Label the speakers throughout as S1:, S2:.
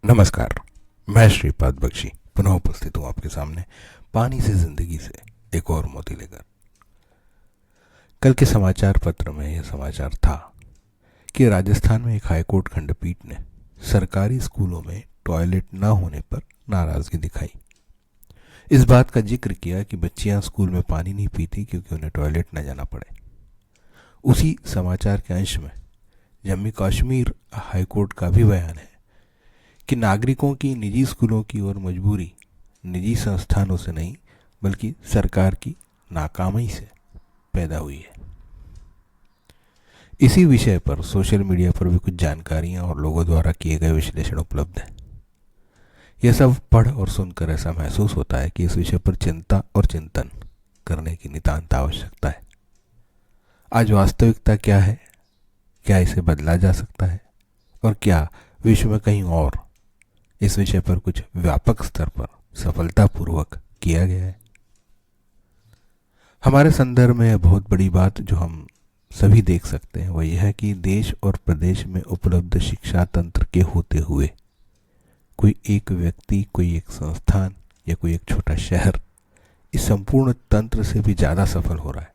S1: नमस्कार। मैं श्रीपाद बख्शी पुनः उपस्थित हूँ आपके सामने पानी से जिंदगी से एक और मोती लेकर। कल के समाचार पत्र में यह समाचार था कि राजस्थान में एक हाईकोर्ट खंडपीठ ने सरकारी स्कूलों में टॉयलेट न होने पर नाराजगी दिखाई। इस बात का जिक्र किया कि बच्चियां स्कूल में पानी नहीं पीती क्योंकि उन्हें टॉयलेट न जाना पड़े। उसी समाचार के अंश में जम्मू कश्मीर हाईकोर्ट का भी बयान है कि नागरिकों की निजी स्कूलों की ओर मजबूरी निजी संस्थानों से नहीं बल्कि सरकार की नाकामी से पैदा हुई है। इसी विषय पर सोशल मीडिया पर भी कुछ जानकारियां और लोगों द्वारा किए गए विश्लेषण उपलब्ध हैं। यह सब पढ़ और सुनकर ऐसा महसूस होता है कि इस विषय पर चिंता और चिंतन करने की नितांत आवश्यकता है। आज वास्तविकता क्या है, क्या इसे बदला जा सकता है और क्या विश्व में कहीं और इस विषय पर कुछ व्यापक स्तर पर सफलतापूर्वक किया गया है। हमारे संदर्भ में बहुत बड़ी बात जो हम सभी देख सकते हैं वह यह है कि देश और प्रदेश में उपलब्ध शिक्षा तंत्र के होते हुए कोई एक व्यक्ति, कोई एक संस्थान या कोई एक छोटा शहर इस संपूर्ण तंत्र से भी ज़्यादा सफल हो रहा है।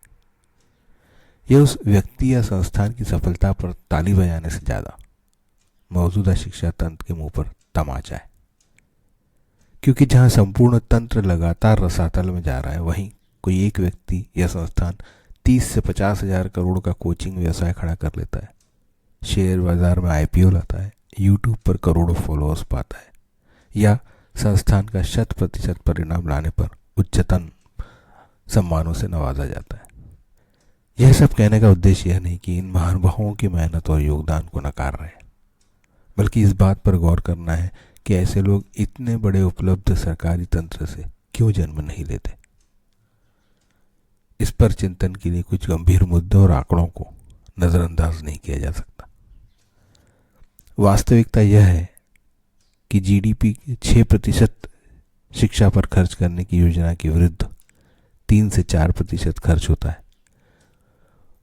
S1: यह उस व्यक्ति या संस्थान की सफलता पर ताली बजाने से ज़्यादा मौजूदा शिक्षा तंत्र के मुंह पर तमाचा है, क्योंकि जहां संपूर्ण तंत्र लगातार रसातल में जा रहा है वहीं कोई एक व्यक्ति या संस्थान 30 से 50 हजार करोड़ का कोचिंग व्यवसाय खड़ा कर लेता है, शेयर बाजार में आईपीओ लाता है, यूट्यूब पर करोड़ों फॉलोअर्स पाता है या संस्थान का 100% परिणाम लाने पर उच्चतम सम्मानों से नवाजा जाता है। यह सब कहने का उद्देश्य यह नहीं कि इन महानुभावों की मेहनत और योगदान को नकार रहे हैं, बल्कि इस बात पर गौर करना है कि ऐसे लोग इतने बड़े उपलब्ध सरकारी तंत्र से क्यों जन्म नहीं लेते। इस पर चिंतन के लिए कुछ गंभीर मुद्दों और आंकड़ों को नजरअंदाज नहीं किया जा सकता। वास्तविकता यह है कि जीडीपी के 6% शिक्षा पर खर्च करने की योजना के विरुद्ध 3 से 4% खर्च होता है,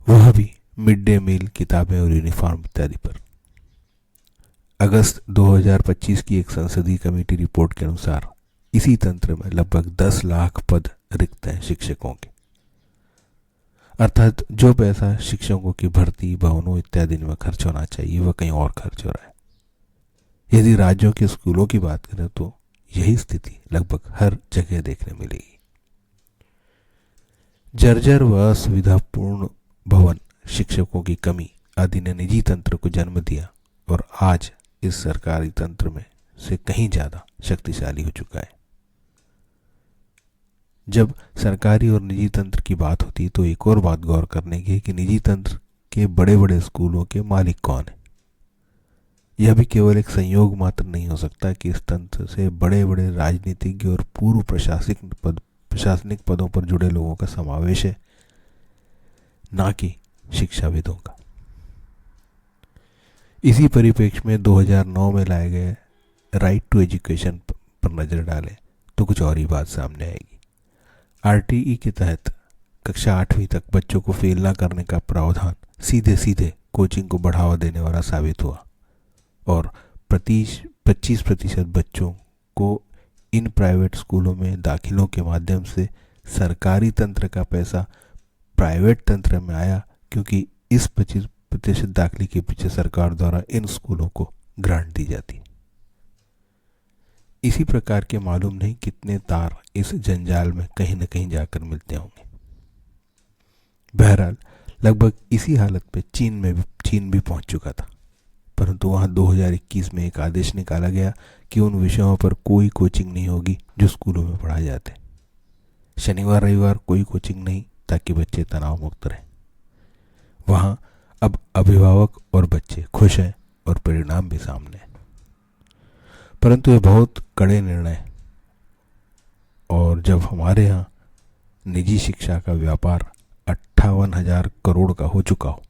S1: वह भी मिड डे मील, किताबें और यूनिफॉर्म इत्यादि पर। अगस्त 2025 की एक संसदीय कमेटी रिपोर्ट के अनुसार इसी तंत्र में लगभग 10 लाख पद रिक्त हैं शिक्षकों के, अर्थात जो पैसा शिक्षकों की भर्ती, भवनों इत्यादि में खर्च होना चाहिए वह कहीं और खर्च हो रहा है। यदि राज्यों के स्कूलों की बात करें तो यही स्थिति लगभग हर जगह देखने मिलेगी। जर्जर व असुविधापूर्ण भवन, शिक्षकों की कमी आदि ने निजी तंत्र को जन्म दिया और आज इस सरकारी तंत्र में से कहीं ज्यादा शक्तिशाली हो चुका है। जब सरकारी और निजी तंत्र की बात होती है तो एक और बात गौर करने की है कि निजी तंत्र के बड़े बड़े स्कूलों के मालिक कौन है। यह भी केवल एक संयोग मात्र नहीं हो सकता कि इस तंत्र से बड़े बड़े राजनीतिज्ञ और पूर्व प्रशासनिक पदों पर जुड़े लोगों का समावेश है, ना कि शिक्षाविदों का। इसी परिप्रेक्ष्य में 2009 में लाए गए राइट टू एजुकेशन पर नजर डालें तो कुछ और ही बात सामने आएगी। आरटीई के तहत कक्षा 8वीं तक बच्चों को फेल न करने का प्रावधान सीधे सीधे कोचिंग को बढ़ावा देने वाला साबित हुआ और 25% बच्चों को इन प्राइवेट स्कूलों में दाखिलों के माध्यम से सरकारी तंत्र का पैसा प्राइवेट तंत्र में आया, क्योंकि इस 25% दाखिले के पीछे सरकार द्वारा इन स्कूलों को ग्रांट दी जाती। इसी प्रकार के मालूम नहीं कितने तार इस जंजाल में कहीं न कहीं जाकर मिलते होंगे। बहरहाल लगभग इसी हालत पे चीन भी पहुंच चुका था, परंतु वहां 2021 में एक आदेश निकाला गया कि उन विषयों पर कोई कोचिंग नहीं होगी जो स्कूलों में पढ़ाए जाते। शनिवार रविवार कोई कोचिंग नहीं, ताकि बच्चे तनाव मुक्त रहें। वहां अब अभिभावक और बच्चे खुश हैं और परिणाम भी सामने हैं। परंतु ये बहुत कड़े निर्णय, और जब हमारे यहाँ निजी शिक्षा का व्यापार 58,000 करोड़ का हो चुका हो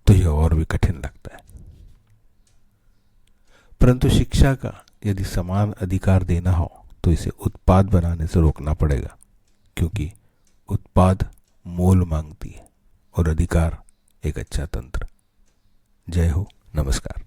S1: तो यह और भी कठिन लगता है। परंतु शिक्षा का यदि समान अधिकार देना हो तो इसे उत्पाद बनाने से रोकना पड़ेगा, क्योंकि उत्पाद मोल मांगती है और अधिकार एक अच्छा तंत्र। जय हो, नमस्कार।